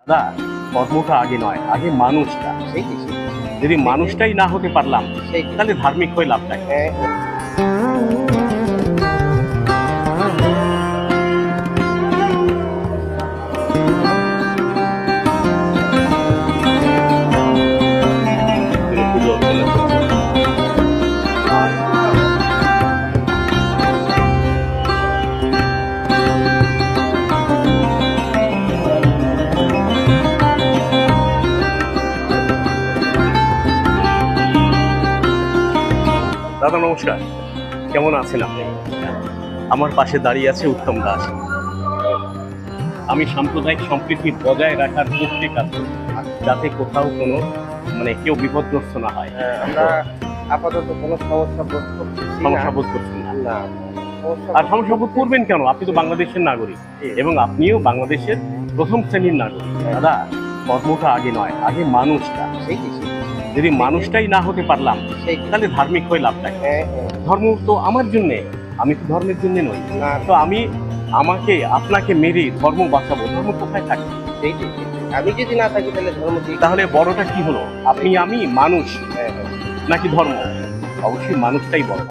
দাদা, কর্মটা আগে নয়, আগে মানুষটা। সেই কি সেই যদি মানুষটাই না হতে পারলাম, সেই তাহলে ধার্মিক হয়ে লাভটা কি? হ্যাঁ, পুজো চলে আসছে। দাদা নমস্কার, কেমন আছেন আপনি? আমার পাশে দাঁড়িয়ে আছে উত্তম দাস। আমি সাম্প্রদায়িক সম্প্রীতি বজায় রাখার পক্ষে কাজ করি, যাতে কোথাও কোনো কেউ বিপদগ্রস্ত না হয়। আমরা আপাতত কোনো সমস্যা বোধ করছি সমস্যা বোধ করছেন না। না সমস্যা আর সমস্যা বোধ করবেন কেন? আপনি তো বাংলাদেশের নাগরিক এবং আপনিও বাংলাদেশের প্রথম শ্রেণীর নাগরিক। দাদা, কর্মটা আগে নয়, আগে মানুষটা। সেই কি সেই যদি মানুষটাই না হতে পারলাম, সেই তাহলে ধার্মিক হয়ে লাভটা কি? হ্যাঁ, হ্যাঁ, ধর্ম তো আমার জন্যে, আমি তো ধর্মের জন্য নই। না তো আমাকে আপনাকে মেরে ধর্ম বাঁচাবো, ধর্ম কোথায় থাকে? সেই কি সেই আমি যদি না থাকি তাহলে ধর্ম কি? তাহলে বড়টা কি হলো? আপনি আমি মানুষ হ্যাঁ, হ্যাঁ। নাকি ধর্ম? অবশ্যই মানুষটাই বড়।